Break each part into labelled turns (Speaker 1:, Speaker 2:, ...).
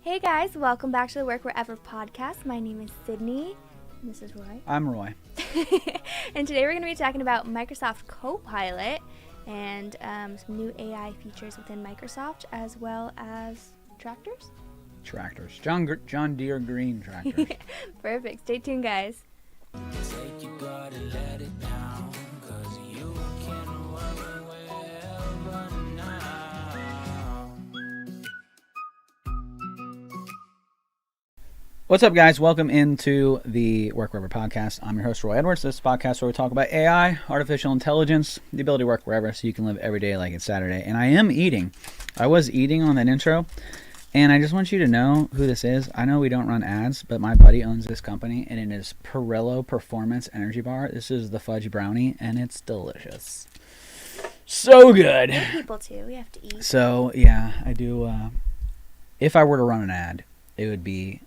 Speaker 1: Hey guys, welcome back to the Work Wherever podcast. My name is Sydney. And this is Roy.
Speaker 2: I'm Roy.
Speaker 1: And today we're going to be talking about Microsoft Copilot and some new AI features within Microsoft, as well as tractors.
Speaker 2: Tractors. John Deere green tractors.
Speaker 1: Perfect. Stay tuned, guys.
Speaker 2: What's up, guys? Welcome into the Work Wherever podcast. I'm your host, Roy Edwards. This is a podcast where we talk about AI, artificial intelligence, the ability to work wherever so you can live every day like it's Saturday. And I was eating on that intro, and I just want you to know who this is. I know we don't run ads, but my buddy owns this company, and it is Perillo Performance Energy Bar. This is the fudge brownie, and it's delicious. So good.
Speaker 1: We're people too. We have to eat.
Speaker 2: So, yeah, I do. If I were to run an ad, it would be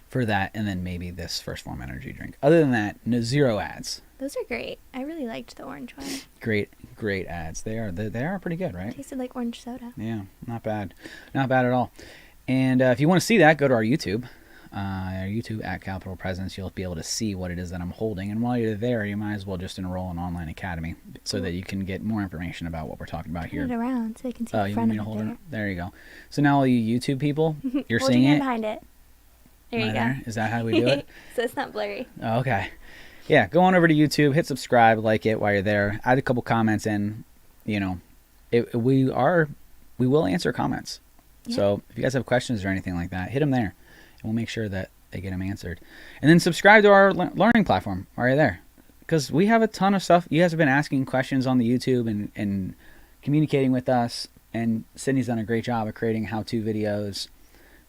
Speaker 2: for that, and then maybe this First Form energy drink. Other than that, zero ads.
Speaker 1: Those are great. I really liked the orange one.
Speaker 2: Great ads. They are pretty good, right?
Speaker 1: Tasted like orange soda.
Speaker 2: Yeah, not bad at all. And if you want to see that, go to our YouTube. At Capital Presence. You'll be able to see what it is that I'm holding. And while you're there, you might as well just enroll in Online Academy so that you can get more information about what we're talking about here.
Speaker 1: Turn it around so you can see
Speaker 2: Oh,
Speaker 1: the
Speaker 2: you
Speaker 1: front
Speaker 2: want me to
Speaker 1: of
Speaker 2: hold
Speaker 1: it.
Speaker 2: it? There you go. So now all you YouTube people, you're
Speaker 1: Hold
Speaker 2: seeing
Speaker 1: your
Speaker 2: it.
Speaker 1: hand behind it. There you go.
Speaker 2: There? Is that how we do it?
Speaker 1: So it's not blurry.
Speaker 2: Oh, okay. Yeah, go on over to YouTube, hit subscribe, like it while you're there. Add a couple comments in. You know, we will answer comments. Yeah. So if you guys have questions or anything like that, hit them there, and we'll make sure that they get them answered. And then subscribe to our learning platform while you're there, because we have a ton of stuff. You guys have been asking questions on the YouTube and communicating with us, and Sydney's done a great job of creating how-to videos.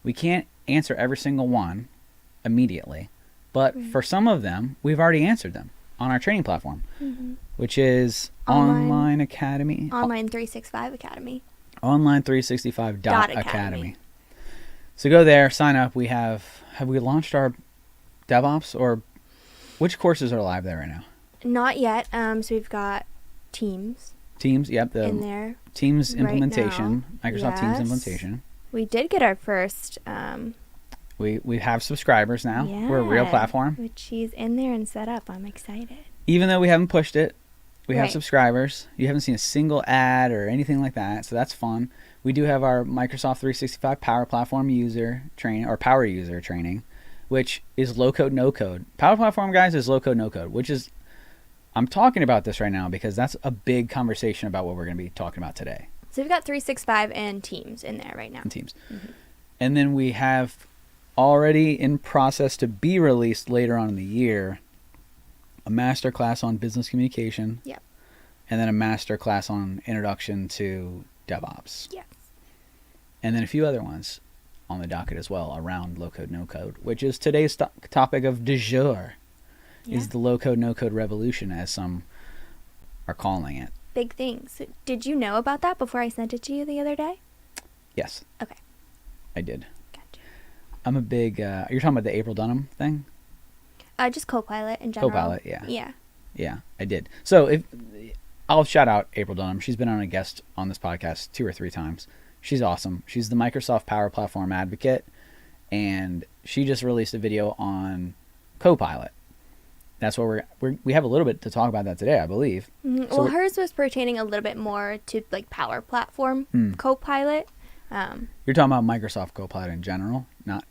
Speaker 2: We can't answer every single one immediately, but for some of them, we've already answered them on our training platform, which is Online Academy.
Speaker 1: Online 365 Academy.
Speaker 2: Online365.academy. So go there, sign up. Have we launched our DevOps, or which courses are live there right now?
Speaker 1: Not yet. So we've got Teams.
Speaker 2: Teams, yep.
Speaker 1: In there.
Speaker 2: Teams
Speaker 1: right
Speaker 2: implementation,
Speaker 1: now.
Speaker 2: Microsoft Teams implementation.
Speaker 1: We did get our first.
Speaker 2: We have subscribers now.
Speaker 1: Yeah,
Speaker 2: we're a real platform.
Speaker 1: Which she's in there and set up. I'm excited.
Speaker 2: Even though we haven't pushed it, we have
Speaker 1: Right.
Speaker 2: subscribers. You haven't seen a single ad or anything like that, so that's fun. We do have our Microsoft 365 Power Platform user training, or Power User training, which is low code, no code. Power Platform, guys, is low code, no code, which is, I'm talking about this right now because that's a big conversation about what we're going to be talking about today.
Speaker 1: So we've got 365 and Teams in there right now.
Speaker 2: And Teams. And then we have already in process to be released later on in the year a master class on business communication.
Speaker 1: Yep.
Speaker 2: And then a master class on introduction to DevOps.
Speaker 1: Yes.
Speaker 2: And then a few other ones on the docket as well around low code, no code, which is today's topic of du jour, is the low code, no code revolution, as some are calling it.
Speaker 1: Big things. Did you know about that before I sent it to you the other day?
Speaker 2: Yes.
Speaker 1: Okay.
Speaker 2: I did.
Speaker 1: Gotcha.
Speaker 2: I'm a big, you're talking about the April Dunham thing?
Speaker 1: Just Copilot in general.
Speaker 2: Copilot, yeah.
Speaker 1: Yeah.
Speaker 2: Yeah, I did. So I'll shout out April Dunham. She's been on a guest on this podcast 2 or 3 times. She's awesome. She's the Microsoft Power Platform advocate, and she just released a video on Copilot. That's what we have a little bit to talk about that today, I believe.
Speaker 1: Mm-hmm.
Speaker 2: So
Speaker 1: well, hers was pertaining a little bit more to like Power Platform Copilot.
Speaker 2: You're talking about Microsoft Copilot in general, not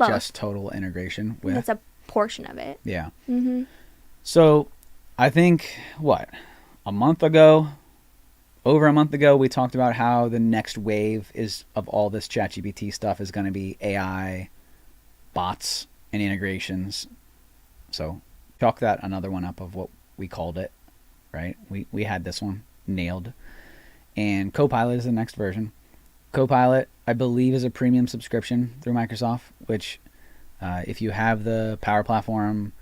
Speaker 2: just total integration with.
Speaker 1: That's a portion of it.
Speaker 2: Yeah.
Speaker 1: Mm-hmm.
Speaker 2: So I think over a month ago, we talked about how the next wave of all this ChatGPT stuff is going to be AI, bots, and integrations. So chalk that another one up of what we called it, right? We had this one nailed. And Copilot is the next version. Copilot, I believe, is a premium subscription through Microsoft, which if you have the Power Platform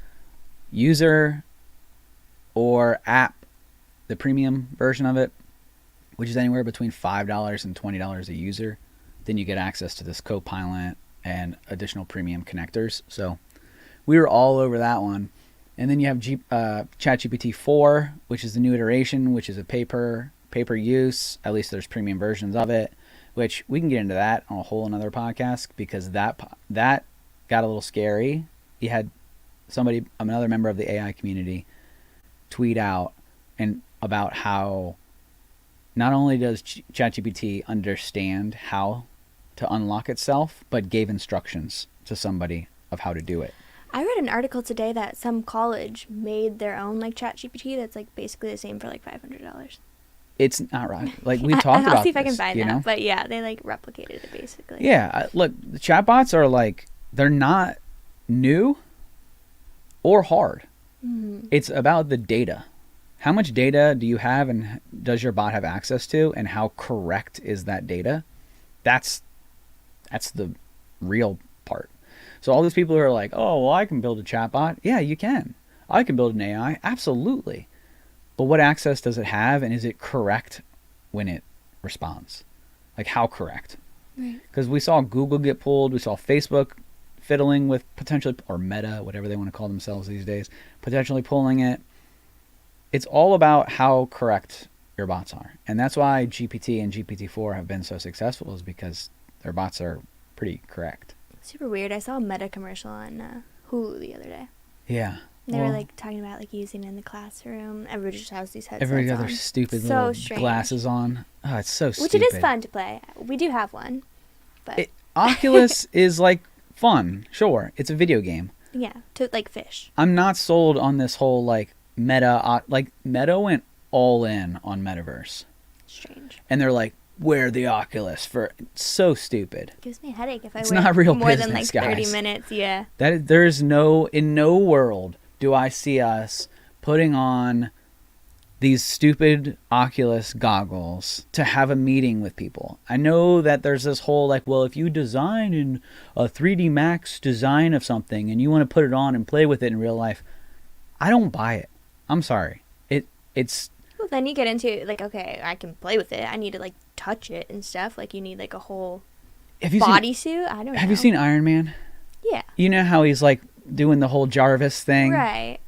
Speaker 2: user or app, the premium version of it, which is anywhere between $5 and $20 a user, then you get access to this Copilot and additional premium connectors. So we were all over that one. And then you have ChatGPT 4, which is the new iteration, which is a pay per use. At least there's premium versions of it. which we can get into that on a whole another podcast, because that got a little scary. You had another member of the AI community, tweet out and about how not only does ChatGPT understand how to unlock itself, but gave instructions to somebody of how to do it.
Speaker 1: I read an article today that some college made their own like ChatGPT that's like basically the same for like $500.
Speaker 2: It's not right. Like we talked about.
Speaker 1: I'll see if I can
Speaker 2: this,
Speaker 1: find
Speaker 2: you
Speaker 1: that.
Speaker 2: know?
Speaker 1: But yeah, they like replicated it basically.
Speaker 2: Yeah, look, the chatbots are like, they're not new or hard.
Speaker 1: Mm-hmm.
Speaker 2: It's about the data. How much data do you have, and does your bot have access to, and how correct is that data? That's the real part. So all these people who are like, oh, well, I can build a chatbot. Yeah, you can. I can build an AI. Absolutely. But what access does it have, and is it correct when it responds? Like, how correct? Because we saw Google get pulled. We saw Facebook fiddling with potentially, or Meta, whatever they want to call themselves these days, potentially pulling it. It's all about how correct your bots are. And that's why GPT and GPT-4 have been so successful, is because their bots are pretty correct.
Speaker 1: Super weird. I saw a Meta commercial on Hulu the other day.
Speaker 2: Yeah.
Speaker 1: They were like talking about like using it in the classroom. Everybody just has these headsets
Speaker 2: everybody got
Speaker 1: on.
Speaker 2: their stupid
Speaker 1: So
Speaker 2: little
Speaker 1: strange.
Speaker 2: glasses on. Oh, it's so stupid.
Speaker 1: Which it is fun to play. We do have one. But
Speaker 2: Oculus is like fun. Sure. It's a video game.
Speaker 1: yeah, to like fish.
Speaker 2: I'm not sold on this whole like Meta. Like Meta went all in on Metaverse.
Speaker 1: Strange.
Speaker 2: And they're like, wear the Oculus for. It's so stupid.
Speaker 1: Gives me a headache if I
Speaker 2: It's
Speaker 1: wait
Speaker 2: not real
Speaker 1: more than like
Speaker 2: business,
Speaker 1: 30
Speaker 2: guys.
Speaker 1: minutes. Yeah.
Speaker 2: There's in no world do I see us putting on these stupid Oculus goggles to have a meeting with people. I know that there's this whole like, well, if you design in a 3D Max design of something and you want to put it on and play with it in real life, I don't buy it. I'm sorry. It's.
Speaker 1: Well, then you get into like, okay, I can play with it. I need to like touch it and stuff. Like you need like a whole bodysuit. I don't know.
Speaker 2: Have you seen Iron Man?
Speaker 1: Yeah.
Speaker 2: You know how he's like doing the whole Jarvis thing?
Speaker 1: Right.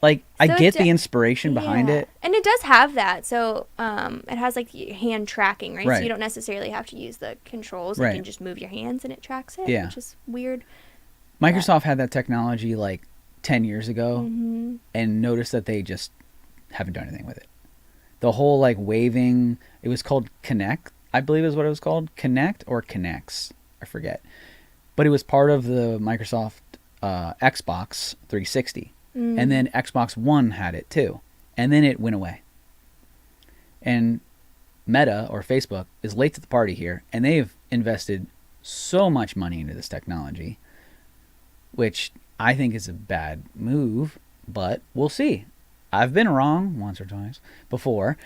Speaker 2: Like,
Speaker 1: So
Speaker 2: I get the inspiration behind
Speaker 1: yeah.
Speaker 2: it.
Speaker 1: And it does have that. So it has like hand tracking, right?
Speaker 2: Right.
Speaker 1: So you don't necessarily have to use the controls.
Speaker 2: Right.
Speaker 1: You can just move your hands and it tracks it,
Speaker 2: Yeah.
Speaker 1: which is weird.
Speaker 2: Microsoft had that technology like 10 years ago
Speaker 1: Mm-hmm.
Speaker 2: and noticed that they just haven't done anything with it. The whole like waving, it was called Kinect, I believe is what it was called. Kinect or Kinects, I forget. But it was part of the Microsoft Xbox 360.
Speaker 1: Mm.
Speaker 2: And then Xbox One had it too. And then it went away. And Meta, or Facebook, is late to the party here. And they've invested so much money into this technology, which I think is a bad move. But we'll see. I've been wrong once or twice before.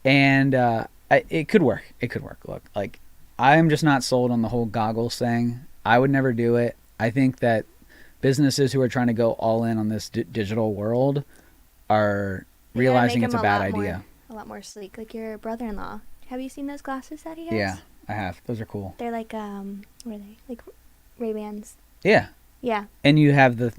Speaker 2: And it could work. It could work. Look, like, I'm just not sold on the whole goggles thing. I would never do it. I think that businesses who are trying to go all in on this digital world are realizing it's a bad idea.
Speaker 1: A lot more sleek. Like your brother-in-law. Have you seen those glasses that he has?
Speaker 2: Yeah, I have. Those are cool.
Speaker 1: They're like, what are they? Like Ray-Bans.
Speaker 2: Yeah.
Speaker 1: Yeah.
Speaker 2: And you have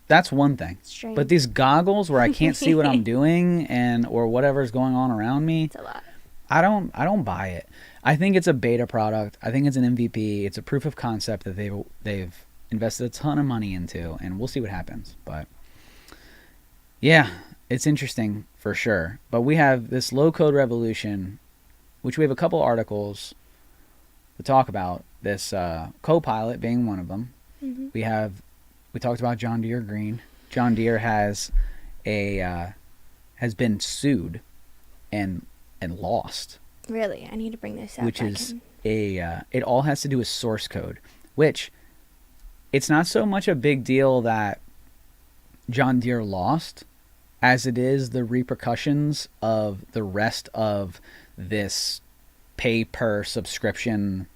Speaker 2: that's one thing.
Speaker 1: Strange.
Speaker 2: But these goggles where I can't see what I'm doing or whatever's going on around me,
Speaker 1: It's a lot.
Speaker 2: I don't buy it. I think it's a beta product. I think it's an MVP. It's a proof of concept that they've invested a ton of money into, and we'll see what happens. But yeah, it's interesting for sure. But we have this low-code revolution, which we have a couple articles to talk about. This Copilot being one of them.
Speaker 1: Mm-hmm.
Speaker 2: We talked about John Deere Green. John Deere has been sued and lost.
Speaker 1: Really? I need to bring this up.
Speaker 2: Which is it all has to do with source code, which it's not so much a big deal that John Deere lost as it is the repercussions of the rest of this pay per subscription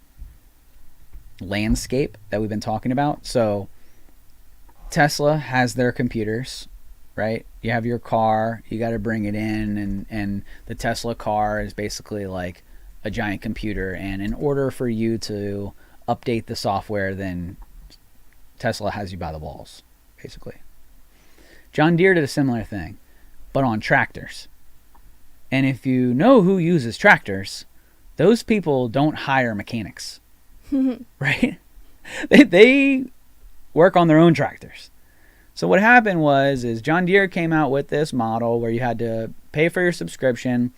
Speaker 2: landscape that we've been talking about. So Tesla has their computers, right? You have your car, you got to bring it in, and the Tesla car is basically like a giant computer, and in order for you to update the software, then Tesla has you by the balls, basically. John Deere did a similar thing, but on tractors. And if you know who uses tractors, those people don't hire mechanics, right? They work on their own tractors. So what happened is John Deere came out with this model where you had to pay for your subscription.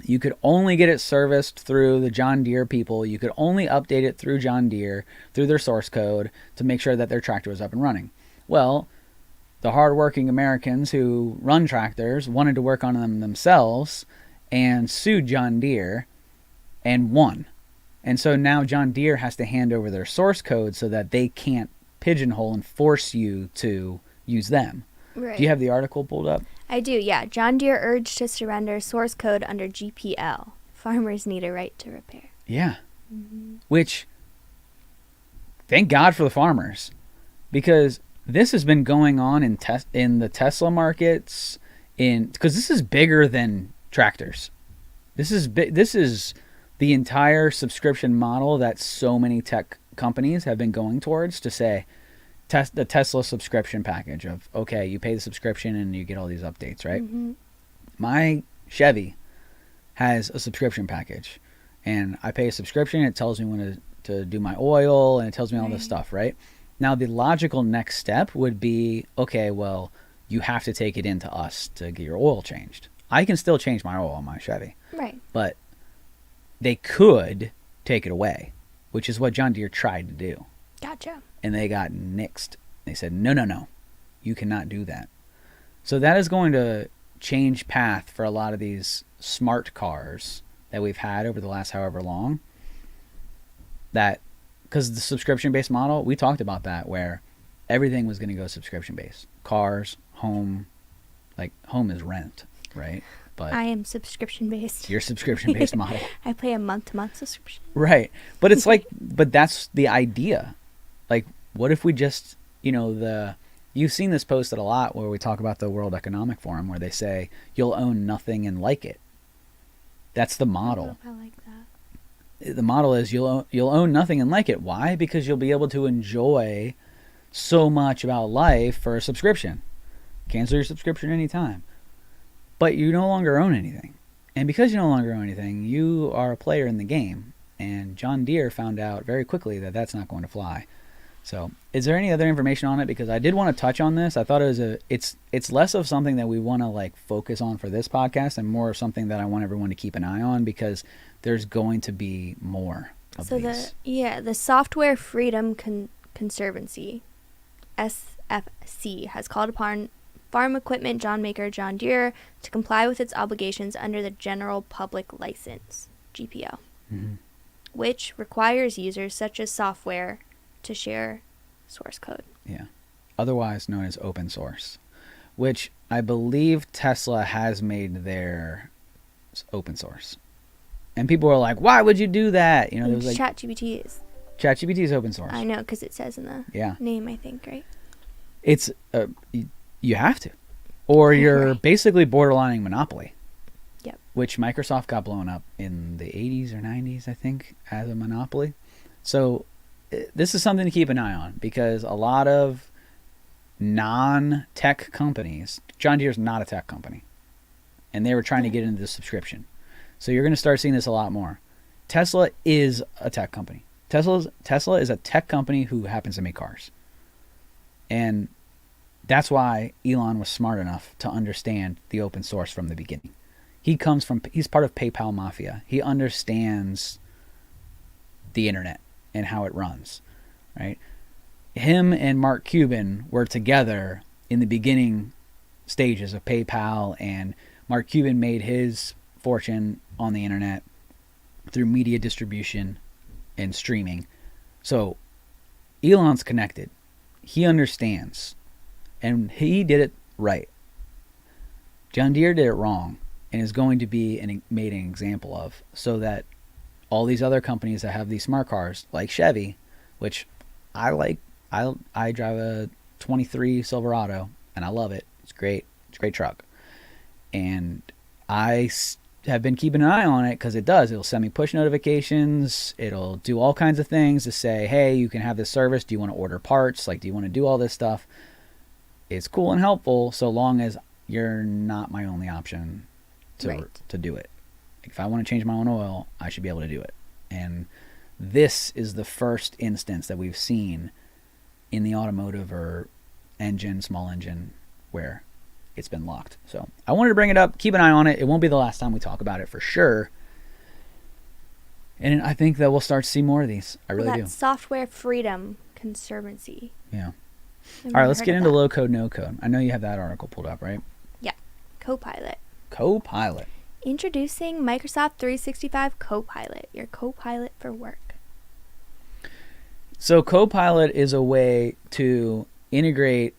Speaker 2: You could only get it serviced through the John Deere people. You could only update it through John Deere, through their source code, to make sure that their tractor was up and running. Well, the hardworking Americans who run tractors wanted to work on them themselves and sued John Deere and won. And so now John Deere has to hand over their source code so that they can't pigeonhole and force you to use them.
Speaker 1: Right.
Speaker 2: Do you have the article pulled up?
Speaker 1: I do, yeah. John Deere urged to surrender source code under GPL. Farmers need a right to repair.
Speaker 2: Yeah. Which, thank God for the farmers, because this has been going on in the Tesla markets, because this is bigger than tractors. This is the entire subscription model that so many tech companies have been going towards, to say the Tesla subscription package of, okay, you pay the subscription and you get all these updates, right? My Chevy has a subscription package, and I pay a subscription. It tells me when to do my oil, and it tells me all this stuff, right? Now, the logical next step would be, okay, well, you have to take it into us to get your oil changed. I can still change my oil on my Chevy.
Speaker 1: Right.
Speaker 2: But they could take it away, which is what John Deere tried to do.
Speaker 1: Gotcha.
Speaker 2: And they got nixed. They said, no, you cannot do that. So that is going to change path for a lot of these smart cars that we've had over the last however long. That, because the subscription-based model, we talked about that, where everything was going to go subscription-based. Cars, home, like home is rent, right? But
Speaker 1: I am subscription-based.
Speaker 2: Your subscription-based model.
Speaker 1: I pay a month-to-month subscription.
Speaker 2: Right. But it's like, but that's the idea. Like, what if we just, you've seen this posted a lot where we talk about the World Economic Forum, where they say you'll own nothing and like it. That's the model.
Speaker 1: I like that.
Speaker 2: The model is you'll own nothing and like it. Why? Because you'll be able to enjoy so much about life for a subscription. Cancel your subscription anytime. But you no longer own anything. And because you no longer own anything, you are a player in the game. And John Deere found out very quickly that that's not going to fly. So, is there any other information on it? Because I did want to touch on this. I thought it's less of something that we want to like focus on for this podcast, and more of something that I want everyone to keep an eye on, because there's going to be more of these.
Speaker 1: The Software Freedom Conservancy, SFC, has called upon farm equipment maker John Deere to comply with its obligations under the General Public License, GPL, which requires users such as software to share source code.
Speaker 2: Yeah. Otherwise known as open source, which I believe Tesla has made their open source. And people are like, why would you do that? There was like
Speaker 1: ChatGPT is.
Speaker 2: ChatGPT is open source.
Speaker 1: I know, because it says in the name, I think, right?
Speaker 2: It's you have to, or you're basically borderlining monopoly.
Speaker 1: Yep.
Speaker 2: Which Microsoft got blown up in the 80s or 90s, I think, as a monopoly. So this is something to keep an eye on, because a lot of non-tech companies, John Deere's not a tech company, and they were trying to get into the subscription. So you're going to start seeing this a lot more. Tesla is a tech company. Tesla is a tech company who happens to make cars. And that's why Elon was smart enough to understand the open source from the beginning. He's part of PayPal Mafia. He understands the internet and how it runs, right? Him and Mark Cuban were together in the beginning stages of PayPal, and Mark Cuban made his fortune on the internet through media distribution and streaming. So Elon's connected. He understands, and he did it right. John Deere did it wrong, and is going to be made an example of, so that all these other companies that have these smart cars, like Chevy, which I like, I drive a 23 Silverado, and I love it. It's great. It's a great truck. And I have been keeping an eye on it, because it'll send me push notifications. It'll do all kinds of things to say, hey, you can have this service. Do you want to order parts? Like, do you want to do all this stuff? It's cool and helpful, so long as you're not my only option to do it. Like if I want to change my own oil, I should be able to do it. And this is the first instance that we've seen in the automotive or engine, small engine, where it's been locked. So I wanted to bring it up. Keep an eye on it. It won't be the last time we talk about it for sure. And I think that we'll start to see more of these. I really do.
Speaker 1: Software Freedom Conservancy.
Speaker 2: Yeah. All right, let's get into low code, no code. I know you have that article pulled up, right?
Speaker 1: Yeah. Copilot.
Speaker 2: Copilot.
Speaker 1: Introducing Microsoft 365 Copilot, your Copilot for work.
Speaker 2: So Copilot is a way to integrate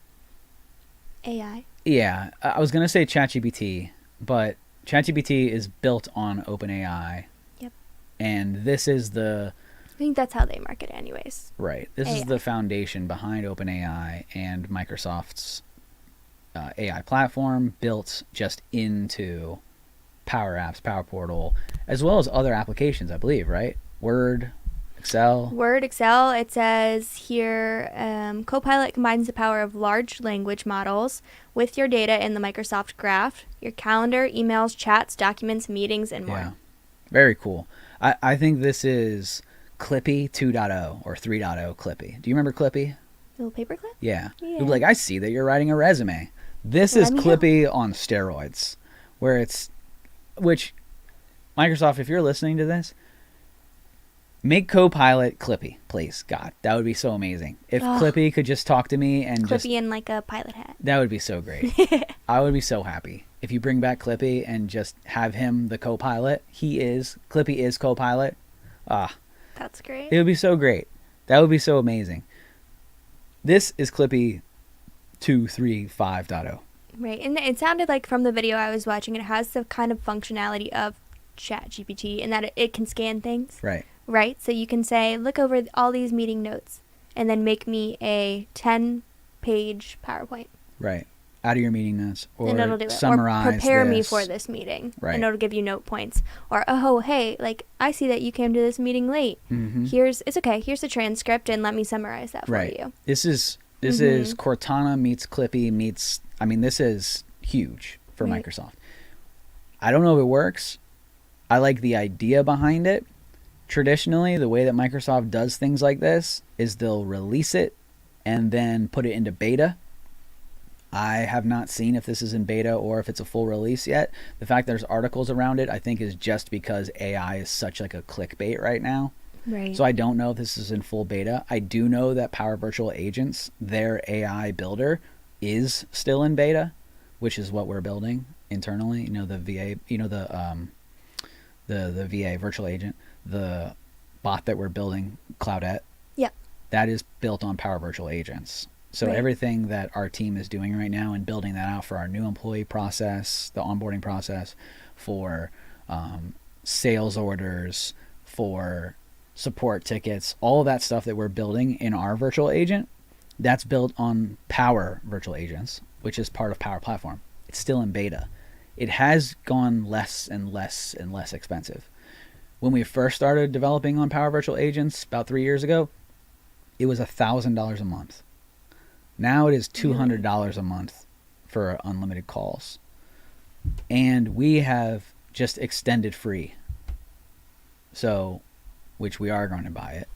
Speaker 1: AI.
Speaker 2: Yeah, I was going to say ChatGPT, but ChatGPT is built on OpenAI.
Speaker 1: Yep.
Speaker 2: And this is
Speaker 1: I think that's how they market it anyways.
Speaker 2: Right. This
Speaker 1: AI.
Speaker 2: is the foundation behind OpenAI and Microsoft's AI platform built just into Power Apps, Power Portal, as well as other applications, I believe, right? Word, Excel.
Speaker 1: It says here, Copilot combines the power of large language models with your data in the Microsoft Graph, your calendar, emails, chats, documents, meetings, and more.
Speaker 2: Yeah. Very cool. I think this is Clippy 2.0 or 3.0 Clippy. Do you remember Clippy?
Speaker 1: Little paperclip?
Speaker 2: Yeah.
Speaker 1: Yeah.
Speaker 2: You'd be like, I see that you're writing a resume. This is Clippy on steroids, which Microsoft, if you're listening to this, make Copilot Clippy, please. God, that would be so amazing. If Clippy could just talk to me and
Speaker 1: Clippy in like a pilot hat.
Speaker 2: That would be so great. I would be so happy if you bring back Clippy and just have him the Copilot. Clippy is Copilot.
Speaker 1: That's great.
Speaker 2: It would be so great. That would be so amazing. This is Clippy 2.3.5.0.
Speaker 1: Right, and it sounded like from the video I was watching, it has the kind of functionality of ChatGPT in that it can scan things.
Speaker 2: Right.
Speaker 1: Right, so you can say, look over all these meeting notes, and then make me a 10-page PowerPoint.
Speaker 2: Right. Out of your meeting notes, or
Speaker 1: and it'll do it.
Speaker 2: Summarize
Speaker 1: or prepare me
Speaker 2: this.
Speaker 1: for this meeting.
Speaker 2: Right.
Speaker 1: And it'll give you note points. Or, oh, hey, like, I see that you came to this meeting late.
Speaker 2: Mm-hmm.
Speaker 1: It's okay. Here's the transcript, and let me summarize that for you.
Speaker 2: This is Cortana meets Clippy meets. I mean, this is huge for Microsoft. I don't know if it works. I like the idea behind it. Traditionally, the way that Microsoft does things like this is they'll release it and then put it into beta. I have not seen if this is in beta or if it's a full release yet. The fact there's articles around it, I think, is just because AI is such like a clickbait right now.
Speaker 1: Right.
Speaker 2: So I don't know if this is in full beta. I do know that Power Virtual Agents, their AI builder, is still in beta, which is what we're building internally. You know, the VA, the VA virtual agent, the bot that we're building, Cloudette.
Speaker 1: Yeah.
Speaker 2: That is built on Power Virtual Agents. So everything that our team is doing right now and building that out for our new employee process, the onboarding process, for sales orders, for support tickets, all of that stuff that we're building in our virtual agent, that's built on Power Virtual Agents, which is part of Power Platform. It's still in beta. It has gone less and less and less expensive. When we first started developing on Power Virtual Agents about 3 years ago, it was $1,000 a month. Now it is $200 a month for unlimited calls. And we have just extended free. So, which we are going to buy it.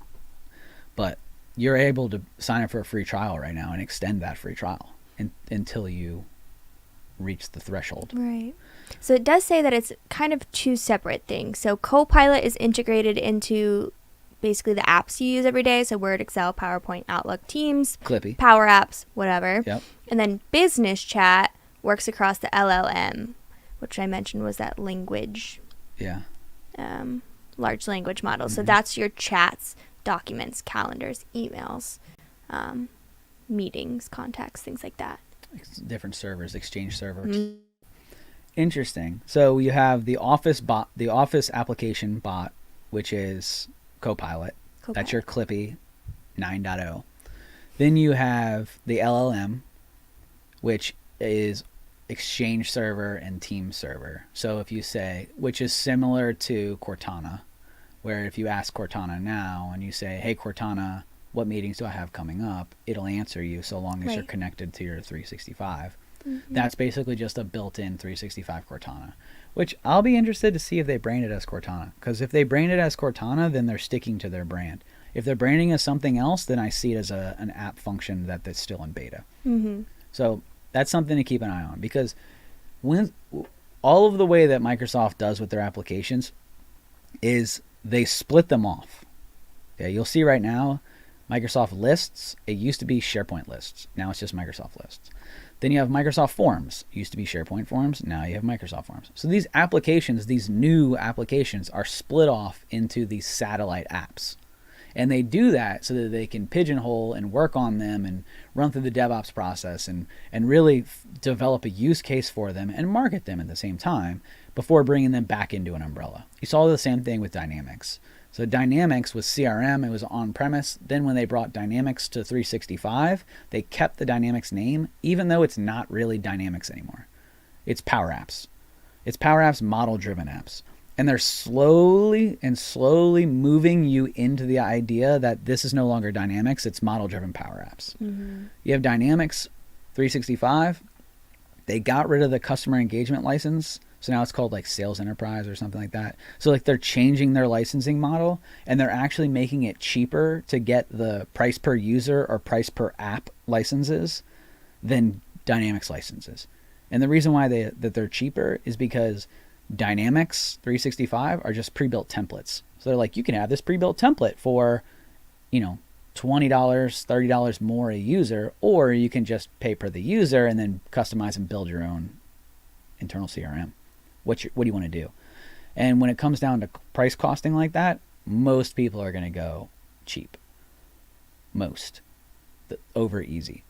Speaker 2: But you're able to sign up for a free trial right now and extend that free trial until you reach the threshold.
Speaker 1: Right. So it does say that it's kind of two separate things. So Copilot is integrated into basically the apps you use every day. So Word, Excel, PowerPoint, Outlook, Teams,
Speaker 2: Clippy.
Speaker 1: Power Apps, whatever.
Speaker 2: Yep.
Speaker 1: And then Business Chat works across the LLM, which I mentioned was that language.
Speaker 2: Yeah.
Speaker 1: Large language model. So that's your chats, documents, calendars, emails, meetings, contacts, things like that.
Speaker 2: Different servers, Exchange servers. Interesting. So you have the Office bot, the Office application bot, which is Copilot. That's your Clippy 9.0. Then you have the LLM, which is Exchange server and Teams server. So if you say, which is similar to Cortana, where if you ask Cortana now and you say, hey Cortana, what meetings do I have coming up? It'll answer you so long as you're connected to your 365. That's basically just a built-in 365 Cortana, Which I'll be interested to see if they brand it as Cortana. Because if they brand it as Cortana, then they're sticking to their brand. If they're branding as something else, then I see it as an app function that's still in beta.
Speaker 1: Mm-hmm.
Speaker 2: So that's something to keep an eye on. Because when all of the way that Microsoft does with their applications is they split them off. Okay, you'll see right now, Microsoft Lists, it used to be SharePoint Lists. Now it's just Microsoft Lists. Then you have Microsoft Forms. It used to be SharePoint Forms. Now you have Microsoft Forms. So these applications, these new applications, are split off into these satellite apps. And they do that so that they can pigeonhole and work on them and run through the DevOps process and really develop a use case for them and market them at the same time before bringing them back into an umbrella. You saw the same thing with Dynamics. So Dynamics was CRM, it was on-premise. Then when they brought Dynamics to 365, they kept the Dynamics name, even though it's not really Dynamics anymore. It's Power Apps. It's Power Apps, model-driven apps. And they're slowly moving you into the idea that this is no longer Dynamics, it's model-driven Power Apps. Mm-hmm. You have Dynamics 365. They got rid of the customer engagement license. So now it's called like Sales Enterprise or something like that. So like they're changing their licensing model and they're actually making it cheaper to get the price per user or price per app licenses than Dynamics licenses. And the reason why they're cheaper is because Dynamics 365 are just pre-built templates. So they're like, you can have this pre-built template for, $20, $30 more a user, or you can just pay per the user and then customize and build your own internal CRM. What do you want to do? And when it comes down to price costing like that, most people are going to go cheap. Over easy.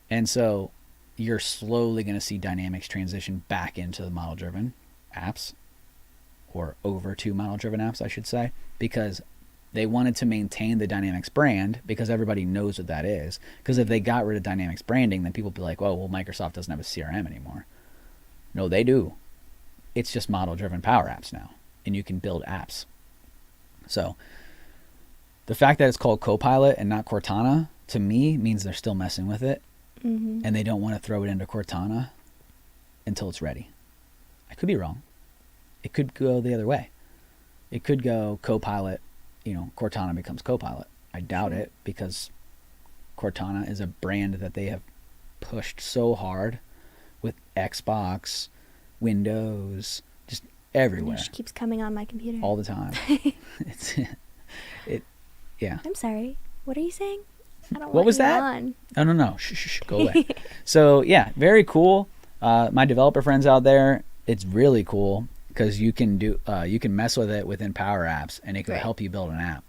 Speaker 2: And so you're slowly going to see Dynamics transition back into the model-driven apps, or over to model-driven apps, I should say, because they wanted to maintain the Dynamics brand because everybody knows what that is. Because if they got rid of Dynamics branding, then people would be like, well, Microsoft doesn't have a CRM anymore. No, they do. It's just model-driven Power Apps now, and you can build apps. So the fact that it's called Copilot and not Cortana, to me, means they're still messing with it, and they don't want to throw it into Cortana until it's ready. I could be wrong. It could go the other way. It could go Copilot, Cortana becomes Copilot. I doubt it, because Cortana is a brand that they have pushed so hard with Xbox, Windows, just everywhere.
Speaker 1: She keeps coming on my computer
Speaker 2: all the time. Yeah.
Speaker 1: I'm sorry. What are you saying? I don't
Speaker 2: What was that?
Speaker 1: On.
Speaker 2: Oh, no. Shh, go away. So yeah, very cool. My developer friends out there, it's really cool because you can mess with it within Power Apps, and it can help you build an app.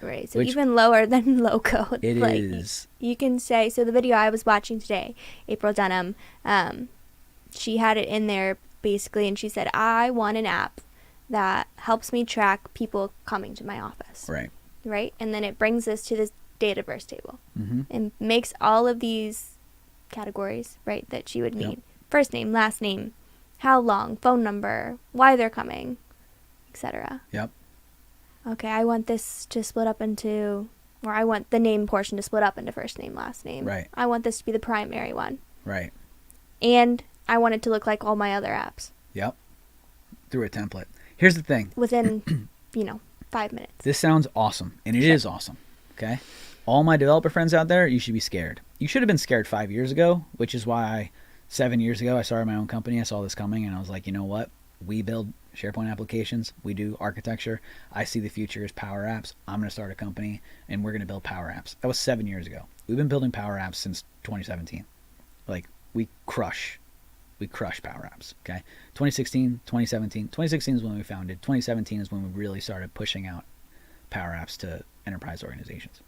Speaker 1: Right. So even lower than low code.
Speaker 2: It is.
Speaker 1: You can say, so the video I was watching today, April Dunham, she had it in there basically, and she said, I want an app that helps me track people coming to my office. Right. And then it brings us to this Dataverse table and makes all of these categories, right, that she would need. First name, last name, how long, phone number, why they're coming, etc. Okay, I want this to split up into, or I want the name portion to split up into first name, last name.
Speaker 2: Right.
Speaker 1: I want this to be the primary one.
Speaker 2: Right.
Speaker 1: And I want it to look like all my other apps.
Speaker 2: Through a template. Here's the thing.
Speaker 1: Within, 5 minutes.
Speaker 2: This sounds awesome, and it is awesome. Okay? All my developer friends out there, you should be scared. You should have been scared 5 years ago, which is why 7 years ago I started my own company. I saw this coming, and I was like, you know what? We build SharePoint applications. We do architecture. I see the future as Power Apps. I'm going to start a company, and we're going to build Power Apps. That was 7 years ago. We've been building Power Apps since 2017. Like, we crush Power Apps. Okay? 2016, 2017. 2016 is when we founded. 2017 is when we really started pushing out Power Apps to enterprise organizations.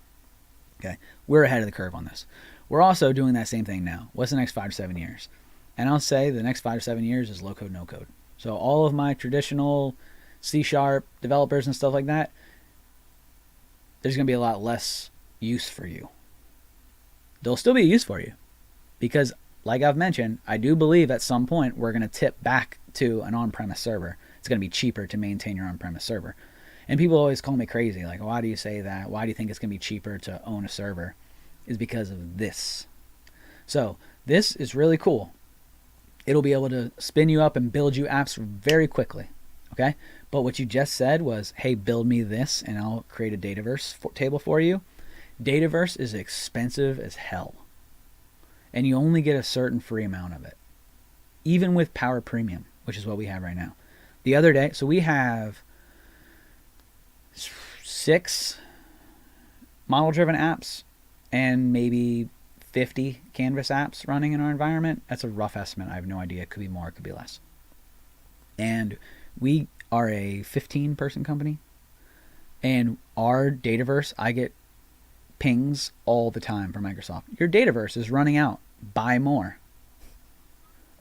Speaker 2: Okay? We're ahead of the curve on this. We're also doing that same thing now. What's the next 5 to 7 years? And I'll say the next 5 to 7 years is low code, no code. So all of my traditional C# developers and stuff like that, there's going to be a lot less use for you. There'll still be a use for you. Because, like I've mentioned, I do believe at some point we're going to tip back to an on-premise server. It's going to be cheaper to maintain your on-premise server. And people always call me crazy. Like, why do you say that? Why do you think it's going to be cheaper to own a server? Is because of this. So, this is really cool. It'll be able to spin you up and build you apps very quickly. Okay? But what you just said was, hey, build me this and I'll create a Dataverse table for you. Dataverse is expensive as hell. And you only get a certain free amount of it. Even with Power Premium, which is what we have right now. The other day, so we have 6 model-driven apps and maybe 50 Canvas apps running in our environment. That's a rough estimate. I have no idea. It could be more, it could be less. And we are a 15-person company. And our Dataverse, I get pings all the time from Microsoft. Your Dataverse is running out. Buy more.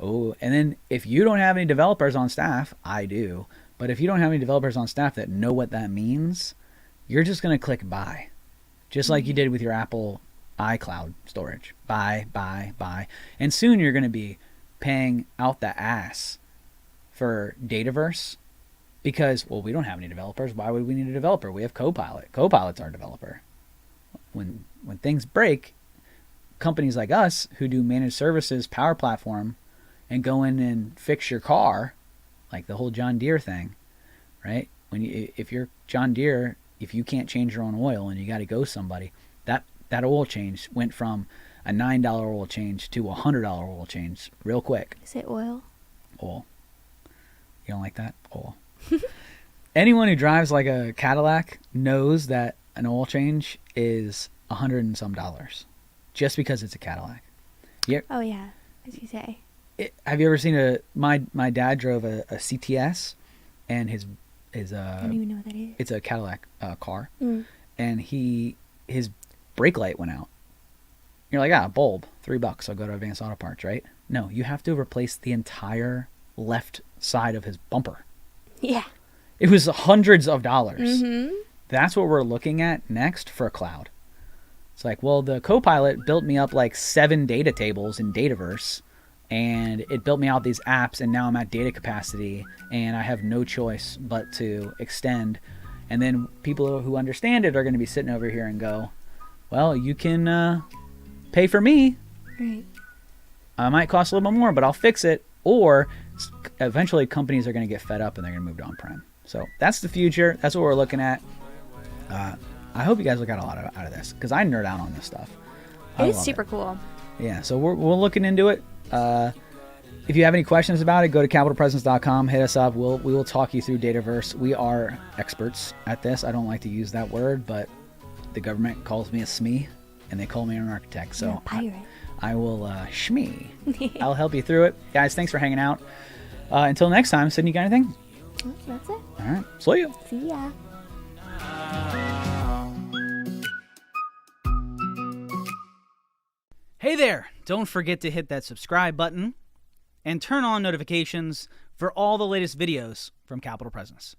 Speaker 2: Oh, and then if you don't have any developers on staff, I do. But if you don't have any developers on staff that know what that means, you're just going to click buy. Just like you did with your Apple iCloud storage. Buy, buy, buy. And soon you're going to be paying out the ass for Dataverse because, well, we don't have any developers. Why would we need a developer? We have Copilot. Copilot's our developer. When things break, companies like us who do managed services, Power Platform, and go in and fix your car, like the whole John Deere thing, right? If you're John Deere, if you can't change your own oil and you got to go somebody, that oil change went from a $9 oil change to a $100 oil change real quick.
Speaker 1: Is it oil?
Speaker 2: Oil. You don't like that? Oil. Anyone who drives like a Cadillac knows that an oil change is $100 and some just because it's a Cadillac. Yeah.
Speaker 1: Oh yeah, as you say.
Speaker 2: Have you ever seen my dad drove a CTS, and his
Speaker 1: I don't even know what that is.
Speaker 2: It's a Cadillac car, and his brake light went out. You're like, bulb, $3. I'll go to Advanced Auto Parts, right? No, you have to replace the entire left side of his bumper.
Speaker 1: Yeah.
Speaker 2: It was hundreds of dollars.
Speaker 1: Mm-hmm.
Speaker 2: That's what we're looking at next for a cloud. It's like, well, the Copilot built me up like 7 data tables in Dataverse. And it built me out these apps, and now I'm at data capacity, and I have no choice but to extend. And then people who understand it are going to be sitting over here and go, well, you can pay for me.
Speaker 1: Right.
Speaker 2: I might cost a little bit more, but I'll fix it. Or eventually companies are going to get fed up and they're going to move to on-prem. So that's the future. That's what we're looking at. I hope you guys got a lot out of this, because I nerd out on this stuff.
Speaker 1: It is super cool.
Speaker 2: Yeah, so we're looking into it. If you have any questions about it, go to capitalpresence.com, hit us up. We will talk you through Dataverse. We are experts at this. I don't like to use that word, but the government calls me a SME, and they call me an architect. So
Speaker 1: you're a pirate.
Speaker 2: I will shmee. I'll help you through it. Guys, thanks for hanging out. Until next time, Sydney, you got anything?
Speaker 1: That's it.
Speaker 2: All right. See you.
Speaker 1: See ya.
Speaker 2: Hey there! Don't forget to hit that subscribe button and turn on notifications for all the latest videos from Capital Presence.